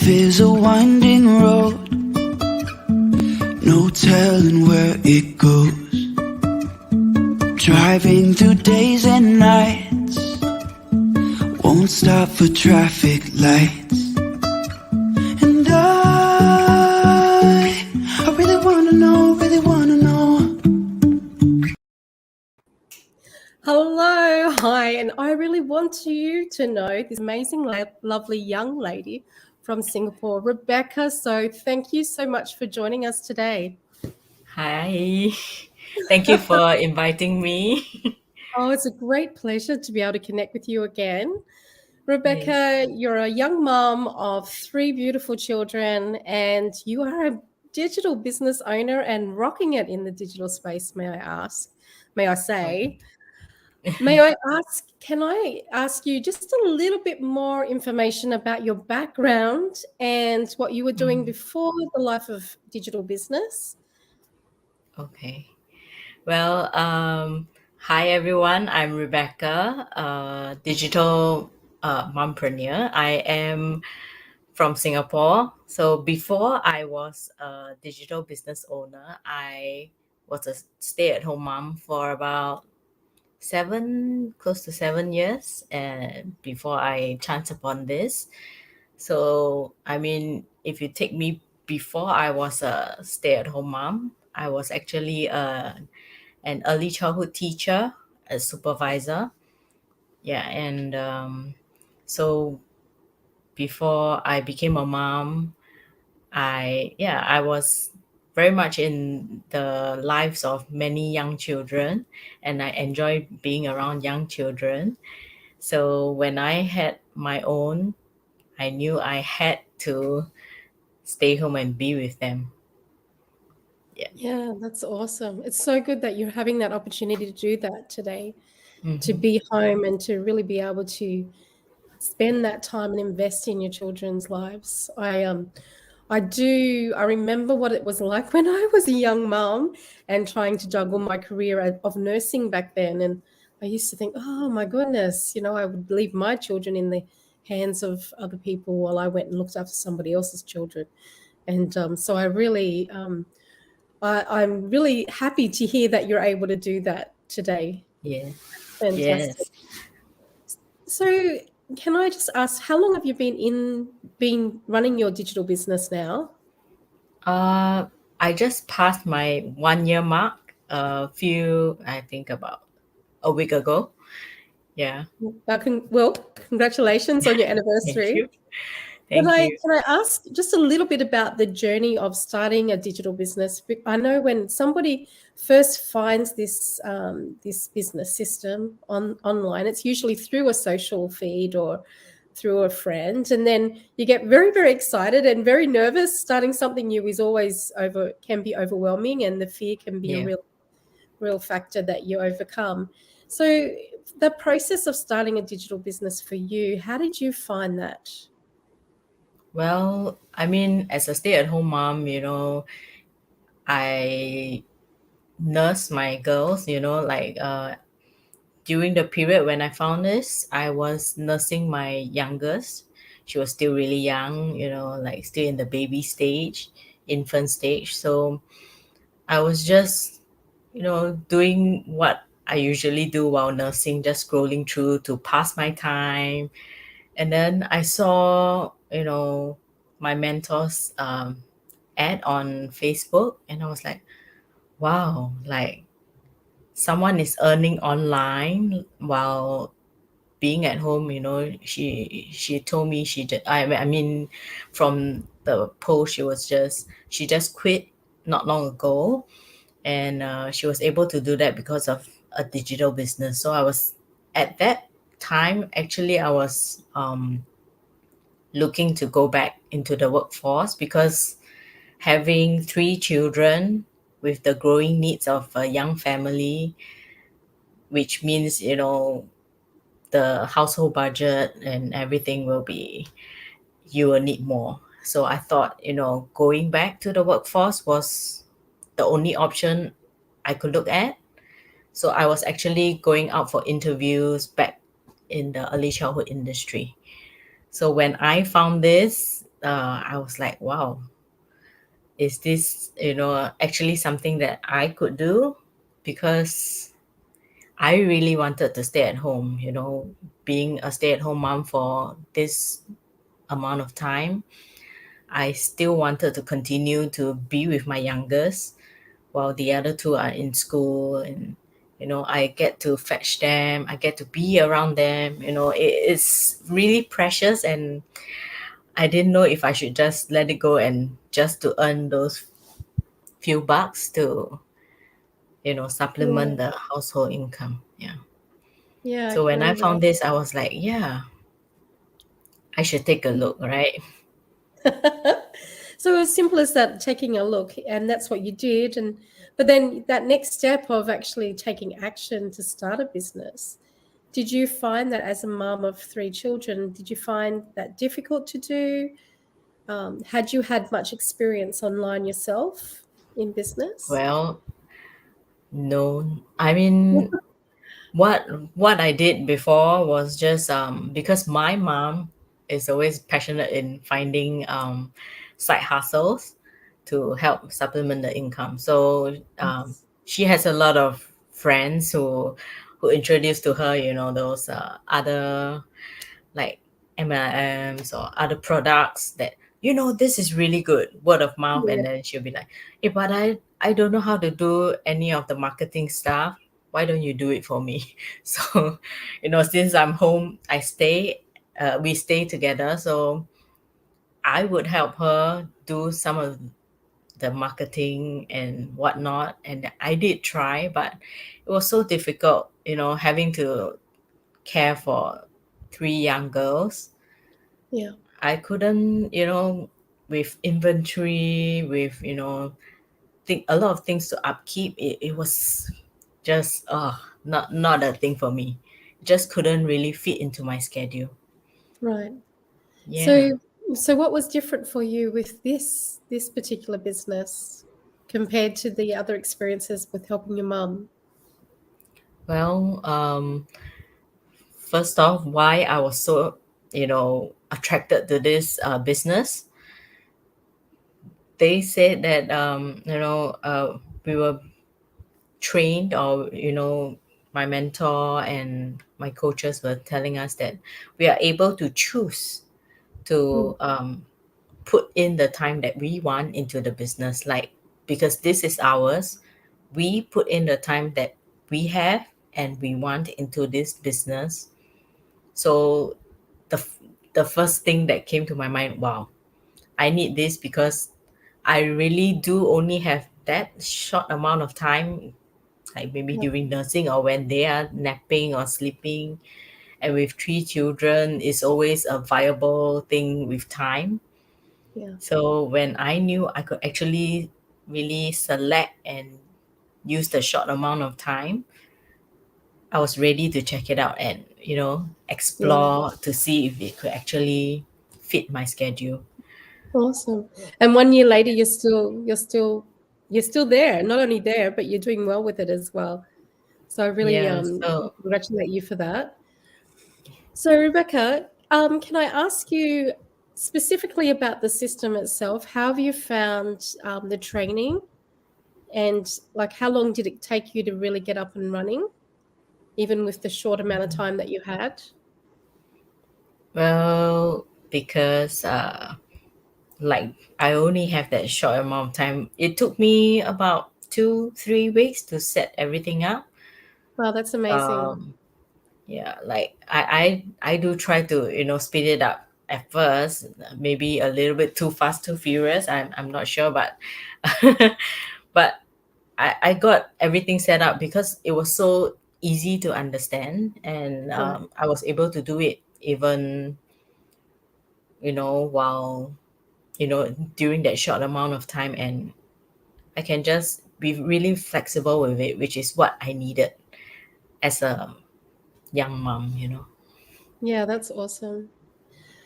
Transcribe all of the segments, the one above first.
Life is a winding road, no telling where it goes. Driving through days and nights, won't stop for traffic lights. And I really wanna know, really wanna know. Hello, hi, and I really want you to know this amazing, lovely young lady from Singapore, Rebecca Soh. Thank you so much for joining us today. Hi, thank you for inviting me. Oh, it's a great pleasure to be able to connect with you again. Rebecca, you're a young mom of 3 beautiful children, and you are a digital business owner and rocking it in the digital space, may I say. May I ask, can I ask you just a little bit more information about your background and what you were doing before the life of digital business? Okay. Well, hi everyone. I'm Rebecca, digital mum-preneur. I am from Singapore. So before I was a digital business owner, I was a stay-at-home mom for about close to 7 years, and before I chanced upon this. So, I mean, if you take me before I was a stay-at-home mom, I was actually an early childhood teacher, a supervisor. Yeah, and so before I became a mom, I was very much in the lives of many young children, and I enjoy being around young children. So when I had my own, I knew I had to stay home and be with them. Yeah, that's awesome. It's so good that you're having that opportunity to do that today, to Mm-hmm. be home and to really be able to spend that time and invest in your children's lives. I remember what it was like when I was a young mum and trying to juggle my career of nursing back then. And I used to think, oh my goodness, I would leave my children in the hands of other people while I went and looked after somebody else's children. And so I'm really happy to hear that you're able to do that today. Yeah. Fantastic. Yes. So can I just ask, how long have you been running your digital business now? I just passed my 1 year mark I think about a week ago. Yeah. Congratulations on your Thank anniversary. you. Thank you. Can I ask just a little bit about the journey of starting a digital business? I know when somebody first finds this business system online, it's usually through a social feed or through a friend, and then you get very, very excited and very nervous. Starting something new can be overwhelming, and the fear can be a Yeah. real factor that you overcome. So the process of starting a digital business for you, how did you find that? Well, I mean, as a stay-at-home mom, I nurse my girls, like during the period when I found this, I was nursing my youngest. She was still really young, like still in the baby stage, infant stage. So I was just, doing what I usually do while nursing, just scrolling through to pass my time. And then I saw, my mentor's ad on Facebook, and I was like, wow, like someone is earning online while being at home. She told me I mean, from the post, she just quit not long ago, and she was able to do that because of a digital business. So I was at that time, actually I was looking to go back into the workforce, because having 3 children with the growing needs of a young family, which means, the household budget and everything you will need more. So I thought, going back to the workforce was the only option I could look at. So I was actually going out for interviews back in the early childhood industry. So when I found this, I was like, wow, is this, actually something that I could do? Because I really wanted to stay at home, being a stay at home mom for this amount of time. I still wanted to continue to be with my youngest while the other two are in school. And, I get to fetch them, I get to be around them. It's really precious. And I didn't know if I should just let it go and just to earn those few bucks to, supplement Yeah. the household income. Yeah. Yeah, I So can when I found relate. this, I was like, yeah, I should take a look, right? So as simple as that, taking a look, and that's what you did. And but then that next step of actually taking action to start a business, did you find that as a mom of three children, did you find that difficult to do? Had you had much experience online yourself in business? Well, no. I mean, what I did before was just because my mom is always passionate in finding side hustles to help supplement the income. So Yes. she has a lot of friends who introduced to her, those other like MLMs or other products that this is really good, word of mouth. Yeah, And then she'll be like, hey, but I don't know how to do any of the marketing stuff. Why don't you do it for me? So since I'm home, we stay together. So I would help her do some of the marketing and whatnot. And I did try, but it was so difficult, having to care for three young girls. yeah, I couldn't, with inventory, with, think a lot of things to upkeep. It was just not a thing for me. Just couldn't really fit into my schedule. right. Yeah. So, what was different for you with this particular business compared to the other experiences with helping your mum? Well, first off, why I was so, attracted to this business. They said that we were trained, or my mentor and my coaches were telling us that we are able to choose Mm, to put in the time that we want into the business, like, because this is ours, we put in the time that we have and we want into this business. So the f- the first thing that came to my mind, wow, I need this, because I really do only have that short amount of time, like maybe yeah, during nursing or when they are napping or sleeping. And with three children, it's always a viable thing with time. yeah. So when I knew I could actually really select and use the short amount of time, I was ready to check it out and, Yeah. explore to see if it could actually fit my schedule. Awesome. And 1 year later, you're still there. Not only there, but you're doing well with it as well. So I really Yeah. So, congratulate you for that. So Rebecca, can I ask you specifically about the system itself? How have you found the training, and like how long did it take you to really get up and running, even with the short amount of time that you had? well, because like I only have that short amount of time, it took me about 2-3 weeks to set everything up. Wow, that's amazing. Um, yeah, like I do try to speed it up at first, maybe a little bit too fast, too furious. I'm not sure, but but I got everything set up because it was so easy to understand. And Right. I was able to do it even while during that short amount of time. And I can just be really flexible with it, which is what I needed as a young mom. Yeah, that's awesome.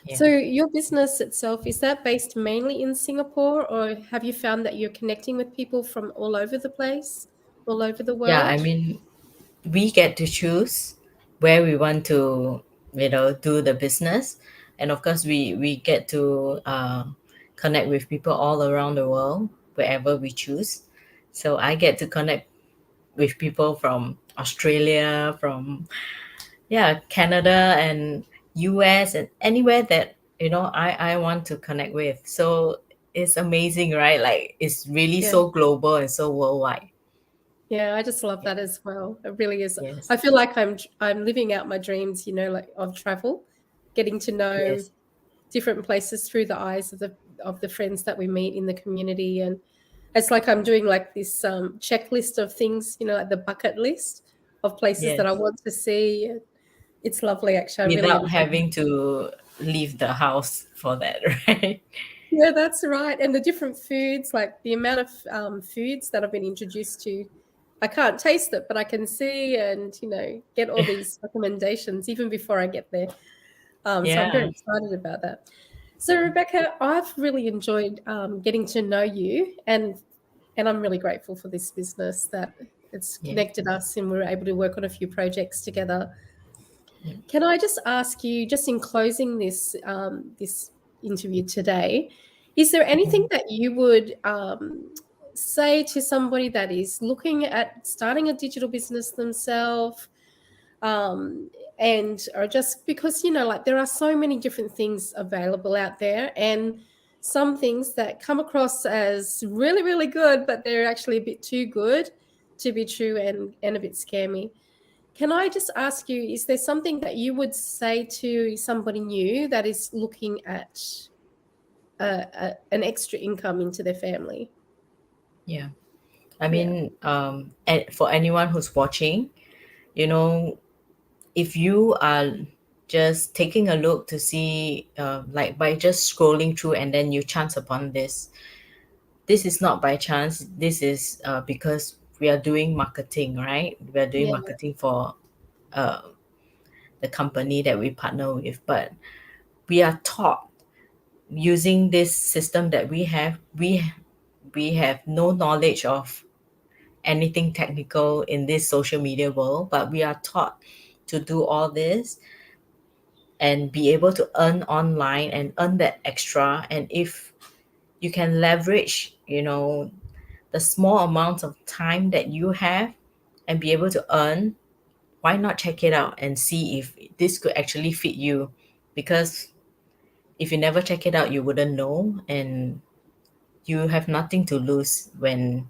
Yeah. So your business itself, is that based mainly in Singapore, or have you found that you're connecting with people from all over the place, all over the Yeah, I world? mean, we get to choose where we want to do the business. And of course, we get to connect with people all around the world, wherever we choose. So I get to connect with people from Australia, from Canada and US, and anywhere that I want to connect with. So it's amazing, right? Like it's really Yeah. so global and so worldwide. Yeah, I just love that as well. It really is. Yes. I feel like I'm living out my dreams, like of travel, getting to know Yes. different places through the eyes of the friends that we meet in the community. And it's like I'm doing like this checklist of things, like the bucket list of places that I Yes. want to see. It's lovely, actually. I really Without enjoy it. having to leave the house for that, right? Yeah, that's right. And the different foods, like the amount of foods that I've been introduced to, I can't taste it, but I can see and, get all these recommendations even before I get there. So I'm very Yeah. excited about that. So Rebecca, I've really enjoyed getting to know you, and I'm really grateful for this business that it's Yeah. connected us and we're able to work on a few projects together. Yeah. Can I just ask you, just in closing this interview today, is there anything that you would say to somebody that is looking at starting a digital business themselves, and or just because like there are so many different things available out there, and some things that come across as really, really good, but they're actually a bit too good to be true and a bit scammy. Can I just ask you, is there something that you would say to somebody new that is looking at an extra income into their family? Yeah. I Yeah, mean, for anyone who's watching, you know, if you are just taking a look to see, like by just scrolling through and then you chance upon this is not by chance. This is because we are doing marketing, right? We are doing yeah, marketing for uh, the company that we partner with, but we are taught using this system that we have no knowledge of anything technical in this social media world, but we are taught to do all this and be able to earn online and earn that extra. And if you can leverage, the small amount of time that you have and be able to earn, why not check it out and see if this could actually fit you? Because if you never check it out, you wouldn't know, and you have nothing to lose when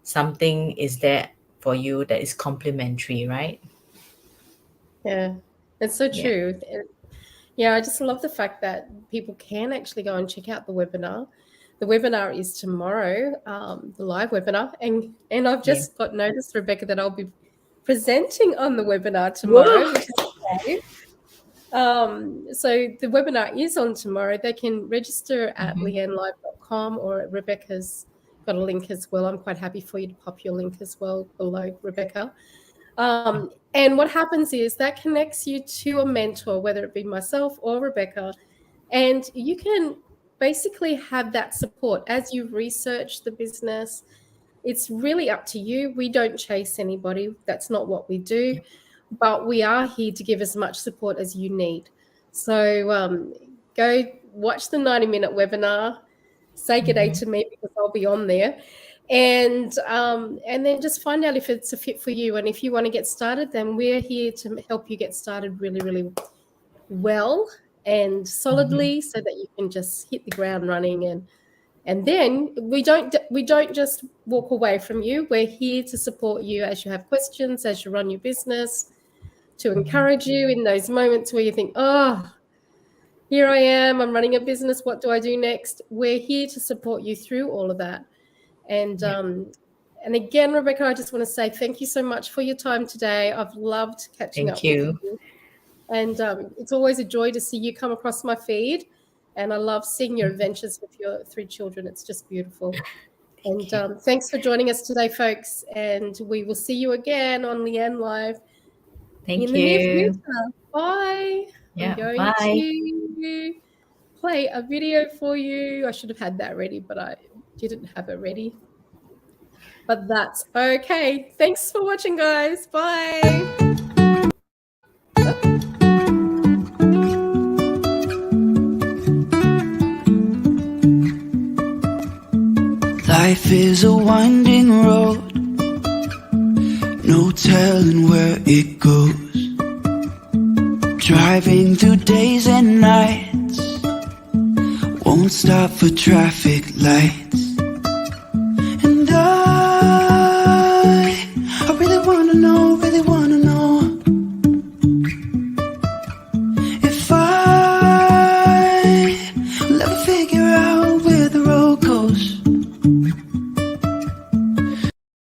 something is there for you that is complimentary, right? yeah. It's so Yeah. true. Yeah, I just love the fact that people can actually go and check out the webinar. The webinar is tomorrow, the live webinar, and I've Yeah. just got notice, Rebecca, that I'll be presenting on the webinar tomorrow, Whoa. which is exciting. So the webinar is on tomorrow. They can register at Mhm. leannelive.com, or Rebecca's got a link as well. I'm quite happy for you to pop your link as well below, Rebecca. And what happens is that connects you to a mentor, whether it be myself or Rebecca, and you can basically have that support as you research the business. It's really up to you. We don't chase anybody. That's not what we do, Yeah. but we are here to give as much support as you need. So go watch the 90-minute webinar, say good day Mhm. to me because I'll be on there, and then just find out if it's a fit for you. And if you want to get started, then we're here to help you get started really, really well and Mhm. solidly, so that you can just hit the ground running. And then we don't just walk away from you. We're here to support you as you have questions, as you run your business, to Mhm. encourage you in those moments where you think, oh, here I am, I'm running a business, what do I do next? We're here to support you through all of that. And Yeah. and again, Rebecca, I just want to say thank you so much for your time today. I've loved catching Thank up with you. you. And it's always a joy to see you come across my feed. And I love seeing your adventures with your 3 children. It's just beautiful. And Thank you. thanks for joining us today, folks. And we will see you again on Leanne Live in Thank the near you. future. Bye. I'm Yeah. going Bye. to play a video for you. I should have had that ready, but I didn't have it ready. But that's okay. Thanks for watching, guys. Bye. Life is a winding road, no telling where it goes. Driving through days and nights, won't stop for traffic lights.